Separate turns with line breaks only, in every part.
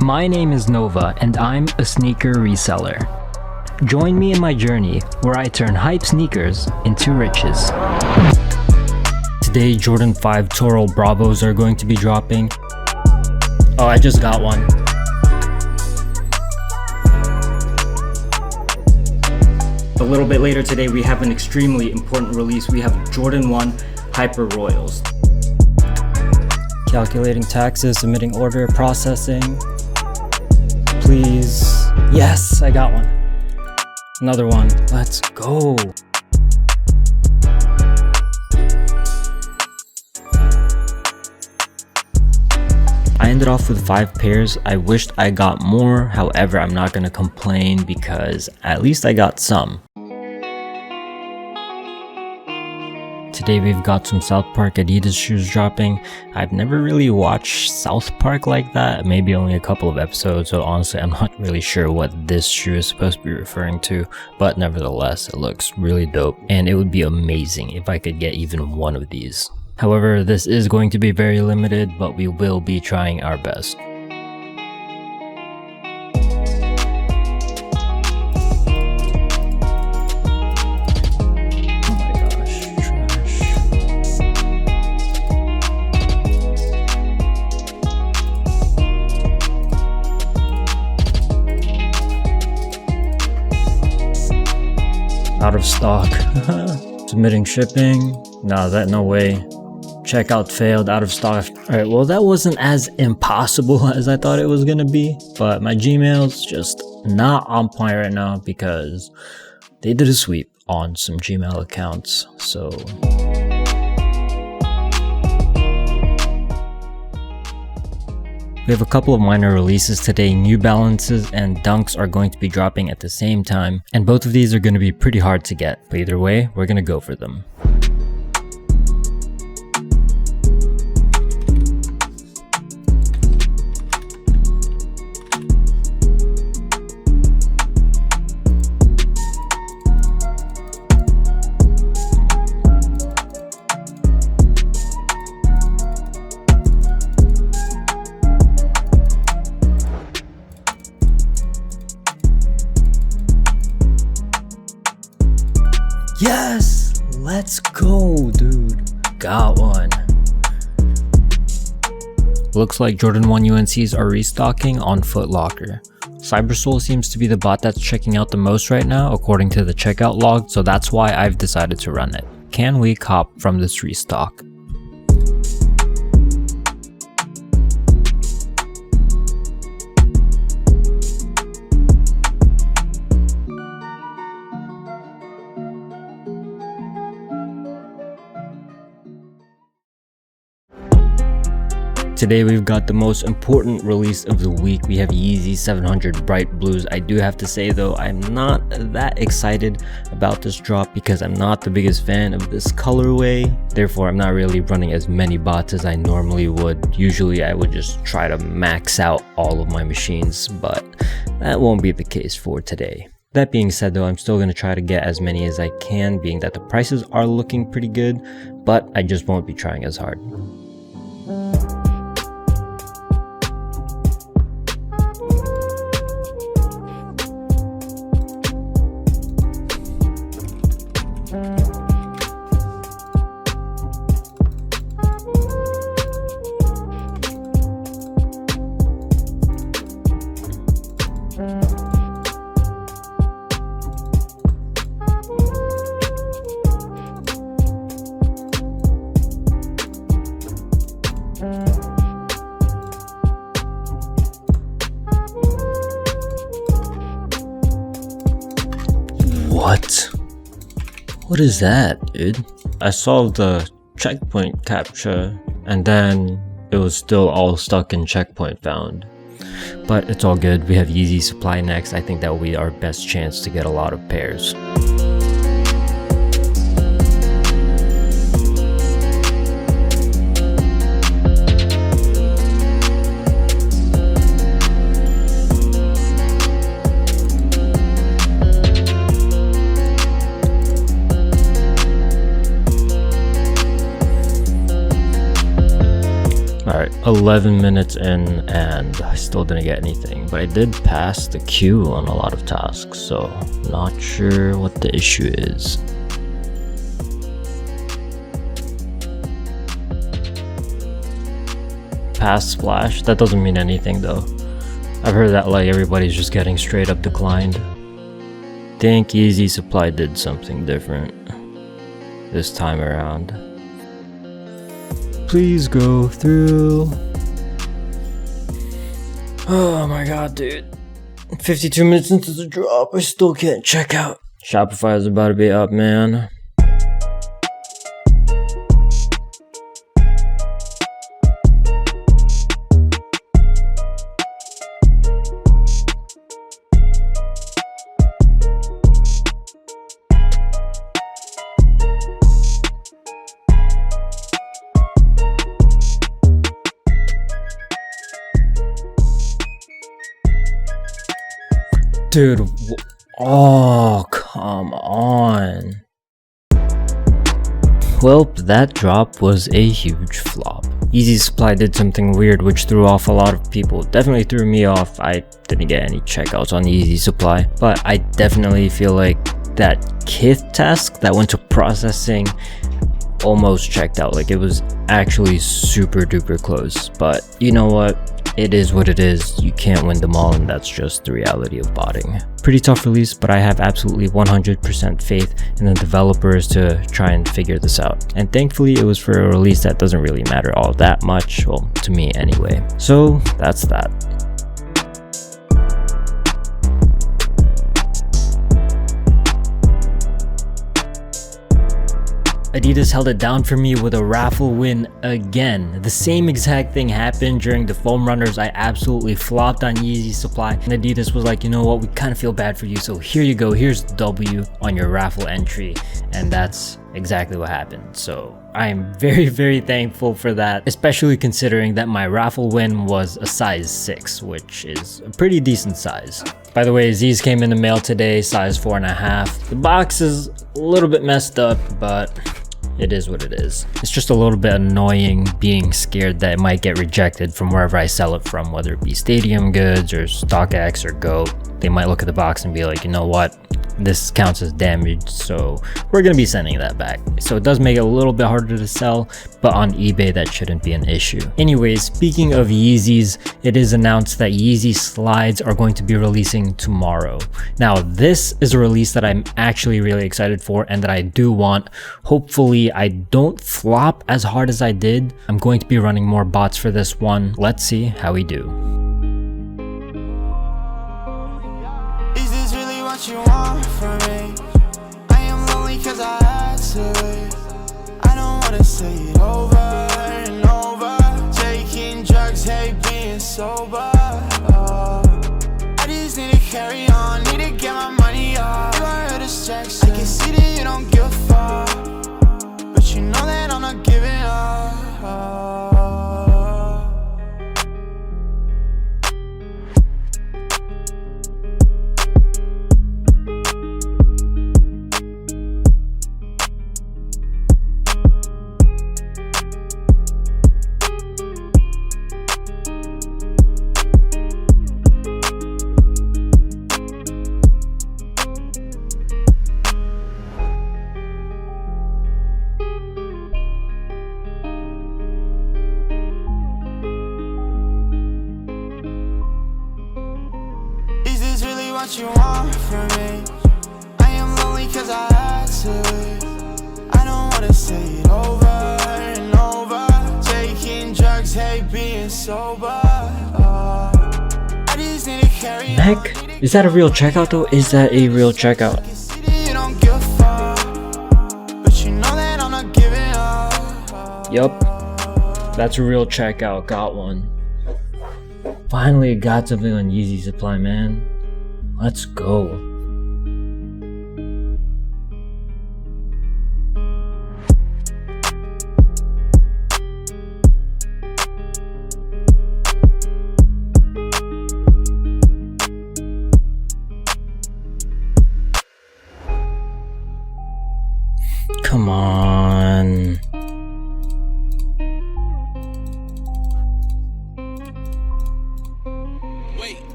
My name is Nova and I'm a sneaker reseller. Join me in my journey where I turn hype sneakers into riches. Today, Jordan 5 Toro Bravos are going to be dropping. Oh, I just got one. A little bit later today, we have an extremely important release. We have Jordan 1 Hyper Royals. Calculating taxes, submitting order, processing. Please. Yes, I got one. Another one. Let's go. I ended off with 5 pairs. I wished I got more. However, I'm not gonna complain because at least I got some. Today we've got some South Park Adidas shoes dropping. I've never really watched South Park like that, maybe only a couple of episodes, so honestly I'm not really sure what this shoe is supposed to be referring to, but nevertheless it looks really dope and it would be amazing if I could get even one of these. However, this is going to be very limited, but we will be trying our best. Out of stock. Submitting shipping. No way. Checkout failed, out of stock. Alright, well that wasn't as impossible as I thought it was gonna be, but my Gmail's just not on point right now because they did a sweep on some Gmail accounts, so we have a couple of minor releases today. New Balances and Dunks are going to be dropping at the same time, and both of these are going to be pretty hard to get, but either way, we're going to go for them. Yes! Let's go, dude. Got one. Looks like Jordan 1 UNCs are restocking on Foot Locker. Cybersoul seems to be the bot that's checking out the most right now according to the checkout log, so that's why I've decided to run it. Can we cop from this restock? Today we've got the most important release of the week. We have Yeezy 700 Bright Blues. I do have to say though, I'm not that excited about this drop because I'm not the biggest fan of this colorway. Therefore, I'm not really running as many bots as I normally would. Usually I would just try to max out all of my machines, but that won't be the case for today. That being said though, I'm still going to try to get as many as I can, being that the prices are looking pretty good, but I just won't be trying as hard. What is that, dude? I solved the checkpoint captcha and then it was still all stuck in checkpoint found. But it's all good. We have Yeezy supply next. I think that will be our best chance to get a lot of pairs. Alright, a 11 minutes in and I still didn't get anything, but I did pass the queue on a lot of tasks, so not sure what the issue is. Pass splash? That doesn't mean anything though. I've heard that like everybody's just getting straight up declined. Think Yeezy Supply did something different this time around. Please go through. Oh my god, dude. 52 minutes into the drop, I still can't check out. Shopify is about to be up, man. Dude, oh, come on. Well, that drop was a huge flop. Yeezy Supply did something weird which threw off a lot of people. Definitely threw me off. I didn't get any checkouts on Yeezy Supply, but I definitely feel like that Kith task that went to processing almost checked out. Like, it was actually super duper close, but you know what? It is what it is. You can't win them all, and that's just the reality of botting. Pretty tough release, but I have absolutely 100% faith in the developers to try and figure this out. And thankfully, it was for a release that doesn't really matter all that much, well, to me anyway. So that's that. Adidas held it down for me with a raffle win again. The same exact thing happened during the foam runners. I absolutely flopped on Yeezy Supply, and Adidas was like, you know what, we kind of feel bad for you, so here you go, here's the W on your raffle entry. And that's exactly what happened. So I'm very thankful for that, especially considering that my raffle win was a size 6, which is a pretty decent size. By the way, these came in the mail today, size 4.5. The box is a little bit messed up, but it is what it is. It's just a little bit annoying being scared that it might get rejected from wherever I sell it from, whether it be Stadium Goods or StockX or GOAT. They might look at the box and be like, you know what? This counts as damaged, so we're gonna be sending that back. So it does make it a little bit harder to sell, but on eBay that shouldn't be an issue. Anyways, speaking of Yeezys, it is announced that Yeezy Slides are going to be releasing tomorrow. Now, this is a release that I'm actually really excited for and that I do want. Hopefully I don't flop as hard as I did. I'm going to be running more bots for this one. Let's see how we do.
You want from me? I am lonely cause I had to leave. I don't wanna say it over and over. Taking drugs, hate being sober. I just need to carry on, need to get my money up. If I heard distraction, I can see that you don't give a fuck, but you know that I'm not giving up. What you want from me? I am lonely cause I had to leave. I don't wanna say it over and over. Taking drugs, hate being sober. I just need to carry on.
Heck, is that a real checkout though? Is that a real checkout? Yup, that's a real checkout. Got one. Finally got something on Yeezy Supply, man. Let's go. Come on.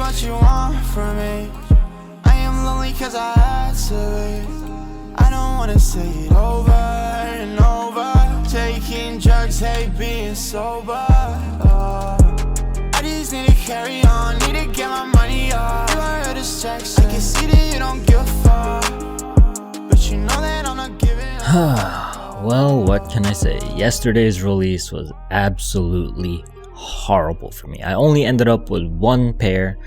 what you want from me. I am lonely cause I had to leave. I don't wanna say it over and over. Taking drugs, hate being sober. I just need to carry on, need to get my money up. You are a distraction, I can see that you don't give a fuck, but you know that I'm not giving up.
Well, what can I say? Yesterday's release was absolutely horrible for me. I only ended up with one pair,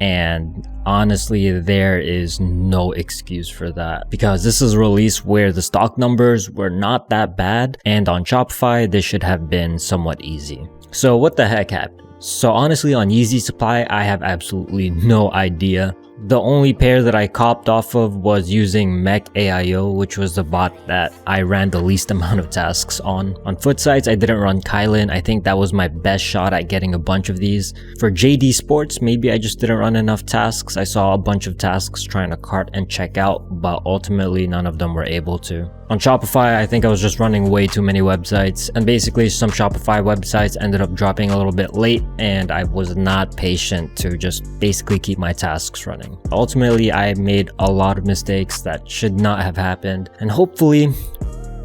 and honestly there is no excuse for that, because this is a release where the stock numbers were not that bad, and on Shopify this should have been somewhat easy. So what the heck happened? So honestly, on Yeezy Supply I have absolutely no idea. The only pair that I copped off of was using Mech AIO, which was the bot that I ran the least amount of tasks on. On foot sites, I didn't run Kylan. I think that was my best shot at getting a bunch of these. For JD Sports, maybe I just didn't run enough tasks. I saw a bunch of tasks trying to cart and check out, but ultimately none of them were able to. On Shopify, I think I was just running way too many websites, and basically some Shopify websites ended up dropping a little bit late, and I was not patient to just basically keep my tasks running. Ultimately, I made a lot of mistakes that should not have happened, and hopefully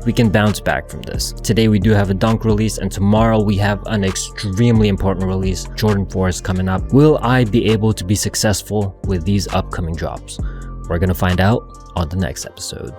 we can bounce back from this. Today we do have a dunk release, and tomorrow we have an extremely important release, Jordan 4 is coming up. Will I be able to be successful with these upcoming drops? We're gonna find out on the next episode.